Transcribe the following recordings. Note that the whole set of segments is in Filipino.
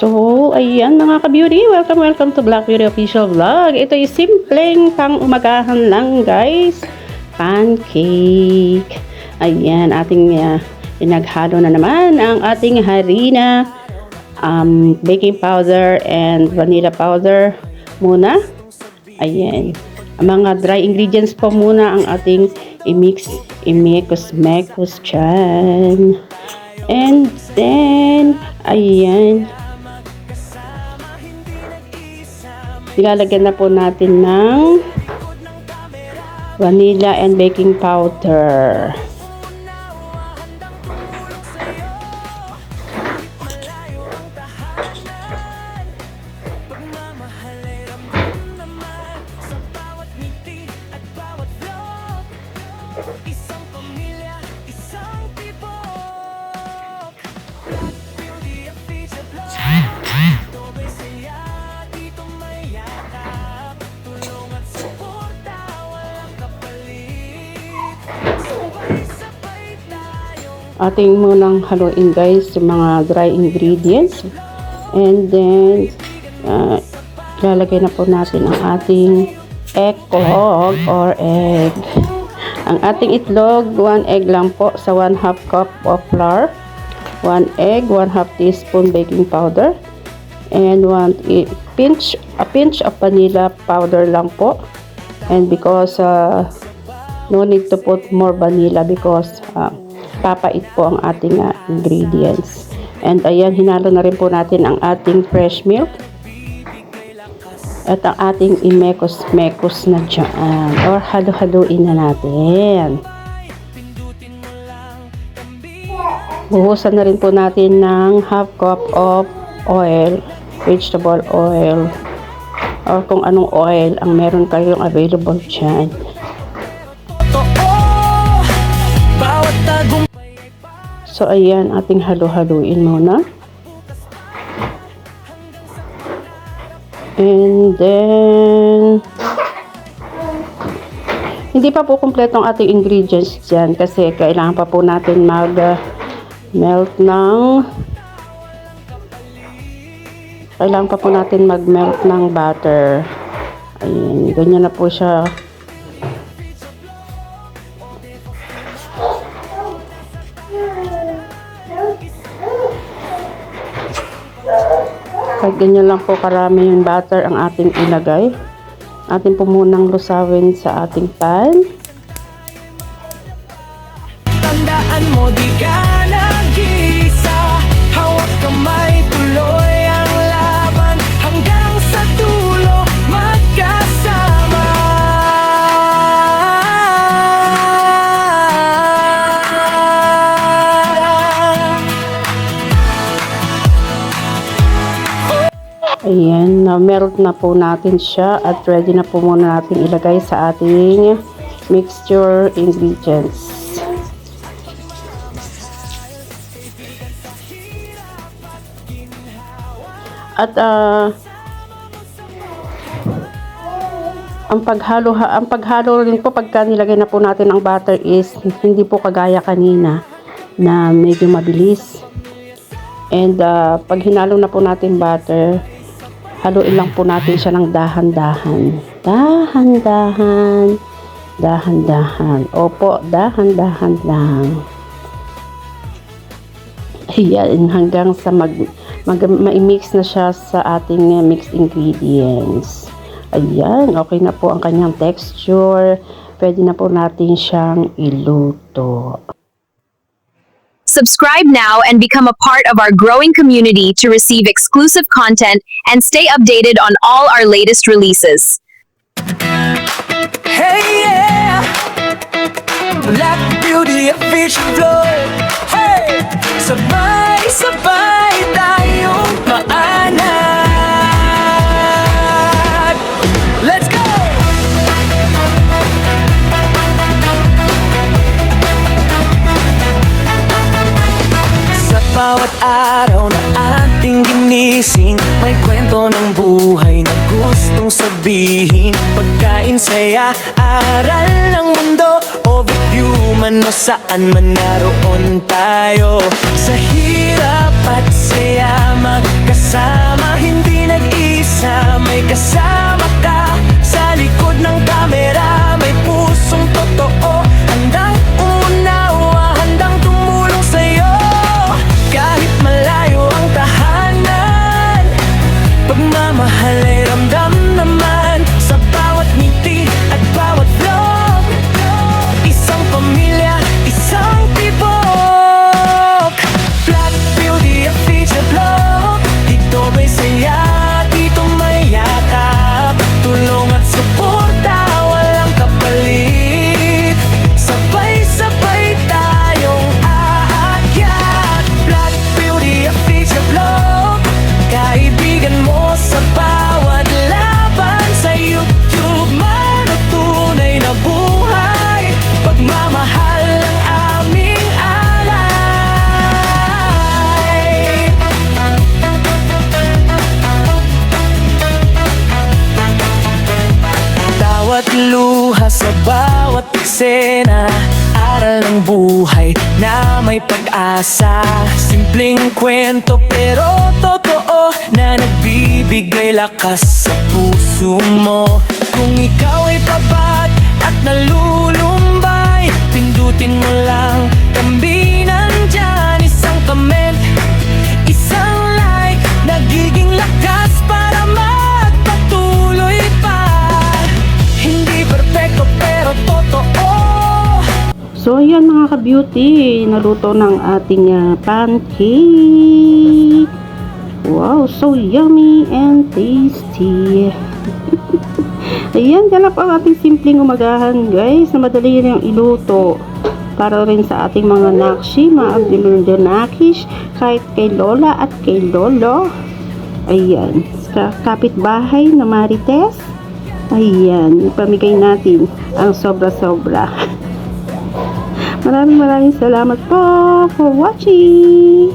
So, ayan mga ka-beauty, welcome to Black Beauty Official Vlog. Ito ay simpleng pang-umagahan lang guys, pancake. Ayan, ating pinaghalo na naman ang ating harina, baking powder and vanilla powder muna. Ayan, ang mga dry ingredients po muna ang ating imekos dyan. And then, ayan, ilalagyan na po natin ng vanilla and baking powder. Ating munang haluin guys yung mga dry ingredients, and then lalagay na po natin ang ating eggnog or egg. Ang ating itlog, 1 egg lang po sa 1/2 cup of flour, 1 egg, 1/2 teaspoon baking powder, and a pinch of vanilla powder lang po. And because no need to put more vanilla because papait po ang ating ingredients. And ayan, hinalo na rin po natin ang ating fresh milk at ang ating imekos na dyan, or halo-haluin na natin. Buhusan na rin po natin ng 1/2 cup of oil, vegetable oil, or kung anong oil ang meron kayong available dyan. So, ayan, ating halo-haluin muna. And then, hindi pa po kumpleto ang ating ingredients dyan kasi kailangan pa po natin mag-melt ng butter. Ayan, ganyan na po siya. Kahit ganyan lang po karami yung butter ang ating ilagay. Atin po munang lusawin sa ating pan. Tandaan mo, di ka nag-iisa. Hawak kamay, tuloy ang laban. Hanggang sa dulo, magkasama. Ayan, na-melt na po natin siya at ready na po muna natin ilagay sa ating mixture ingredients. At ang paghalo rin po pagka nilagay na po natin ang butter is hindi po kagaya kanina na medyo mabilis. And pag hinalo na po natin butter, haluin lang po natin siya ng dahan-dahan. Dahan-dahan. Opo, dahan-dahan lang. Ayan, hanggang sa ma-mix na siya sa ating mixed ingredients. Ayan, okay na po ang kanyang texture. Pwede na po natin siyang iluto. Subscribe now and become a part of our growing community to receive exclusive content and stay updated on all our latest releases. Hey yeah, Black Beauty Official Vlog. Hey, sabay-sabay tayong maana. May kwento ng buhay na gustong sabihin. Pagkain, saya, aral ng mundo, overview man o saan man naroon tayo. Sa hirap at saya, magkasama, hindi nag-isa. May kasama ka sa likod ng kamera. May pusong totoo, handang umunawa, handang tumulong sa'yo. Kahit malayo ang tahanan, pagmamahal ay ramdam naman. Sa bawat ngiti at bawat vlog, isang pamilya, isang tibok. Black Beauty at Feature Vlog, dito may saya, dito may yakap. Tulong at suporta, walang kapalit. Sabay-sabay tayong aakyat. Black Beauty at Feature Vlog, kaibigan mo sa bawat laban. Sa YouTube man o tunay na buhay, pagmamahal ang aming alay. Bawat luha sa bawat eksena, aral ng buhay na may pag-asa. Simpleng kwento pero totoo, na nagbibigay lakas sa puso mo. Kung ikaw ay pabag at nalulumbay, pindutin mo lang, kambi nandyan. Isang comment, isang like, nagiging lakas para magpatuloy pa. Hindi perfecto pero totoo. So, ayan mga ka-beauty, naluto ng ating pancake. Wow, so yummy and tasty. Ayan, ganap ang ating simpleng umagahan, guys, na madali rin iluto. Para rin sa ating mga nakshi, mga nakish, kahit kay lola at kay lolo. Ayan, sa kapitbahay na Marites. Ayan, ipamigay natin ang sobra-sobra. Maraming salamat po for watching.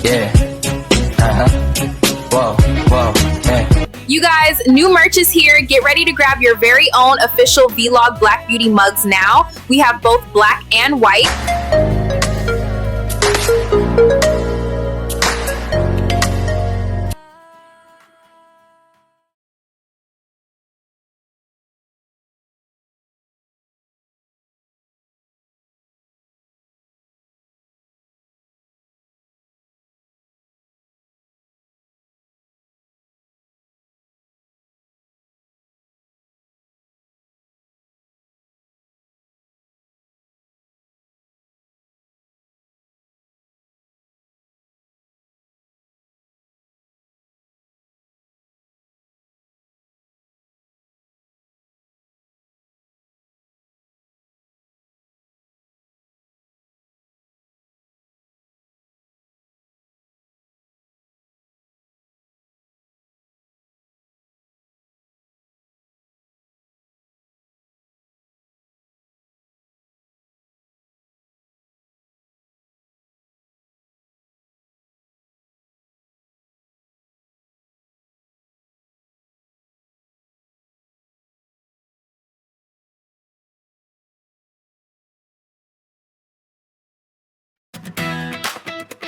Yeah. Whoa, whoa, hey. You guys, new merch is here. Get ready to grab your very own official Vlog Black Beauty mugs now. We have both black and white.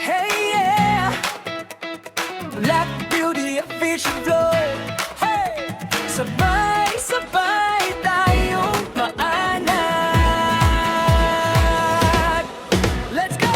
Hey yeah, Black Beauty at Feature Vlog. Hey, sabay-sabay tayong maanat. Let's go!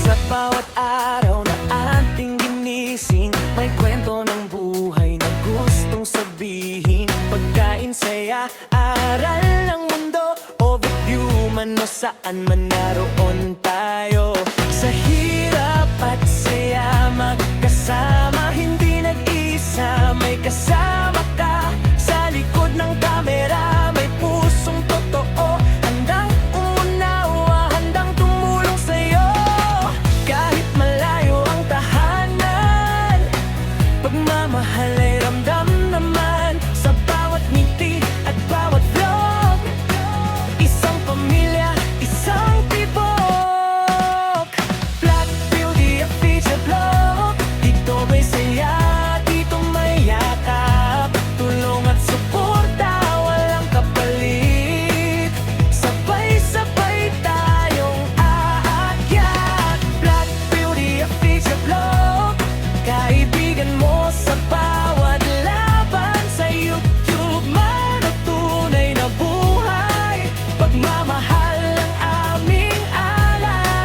Sa bawat araw na ating ginising, may kwento ng buhay na gustong sabihin. Pagkain, saya, aral ng mundo, overview man o saan man naroon tayo. Sa hirap at saya, magkasama, hindi nag-isa. May kasama ka sa likod ng kamera. May pusong totoo, handang umunawa, handang tumulong sa'yo. Kahit malayo ang tahanan, pag pagmamahal ay ramdam naman sa bawat ngiti at bawat vlog. Isang pamilya, isang tibok. Black Beauty Official Vlog. Dito may saya, dito may yakap, tulong at suporta, walang kapalit. Sabay-sabay tayong aakyat. Black Beauty Official Vlog. Kaibigan mo sa bawat laban, sa YouTube man o tunay na buhay, pagmamahal ang aming alay.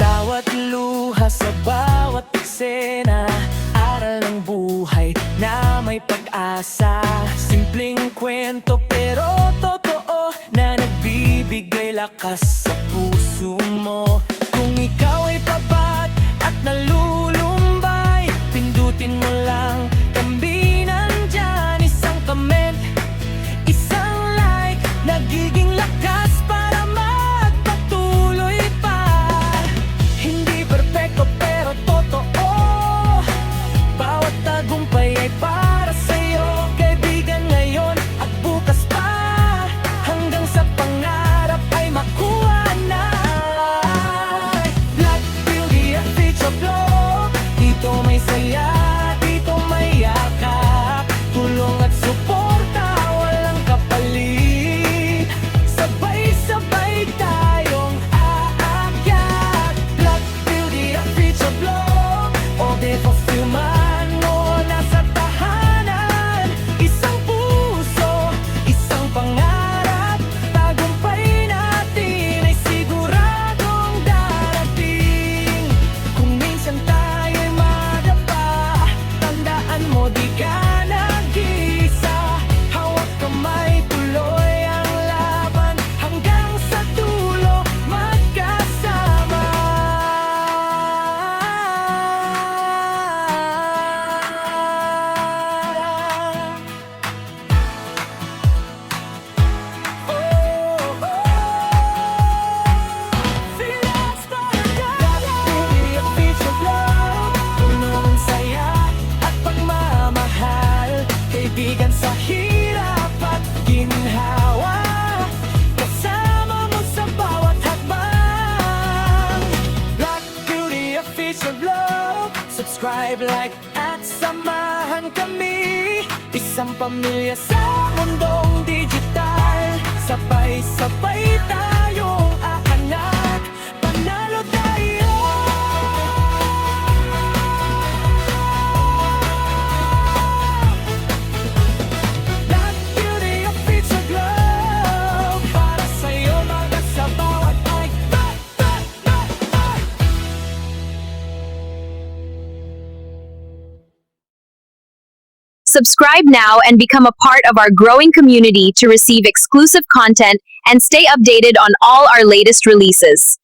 Bawat luha sa bawat eksena, aral ng buhay na may pag-asa. Simpleng kwento pero totoo, na nagbibigay lakas sa puso mo. Kung ikaw ay pabat at nalulumbay, pindutin mo lang, kami nandyan. Isang comment, isang like, nagiging lakas para magpatuloy pa. Hindi perfecto pero totoo, bawat tagumpay ay para sa'yo. Kaibigan ngayon at bukas pa, hanggang sa pangarap ay makuha na. Black Beauty Official Vlog. Dito may saya, dito may yakap, tulong at suporta, walang kapalit. Sabay-sabay tayong aakyat. Black Beauty Official Vlog. All day fulfillment mo nasa tahanan. Isang puso, isang pangarap, tagumpay natin ay siguradong darating. Kung minsan tayo'y madapa, tandaan mo di ka nag-isa. Hawak kamay, tuloy ang laban, hanggang sa dulo magkasama. Kaibigan sa hirap at ginhawa, kasama mo sa bawat hakbang. Black Beauty Official Vlog. Subscribe, like at samahan kami, isang pamilya sa mundong digital. Sabay-sabay tayong aangat, panalo tayo. Black Beauty Official Vlog. Para sa'yo, mga sa bawat ay. Subscribe now and become a part of our growing community to receive exclusive content and stay updated on all our latest releases.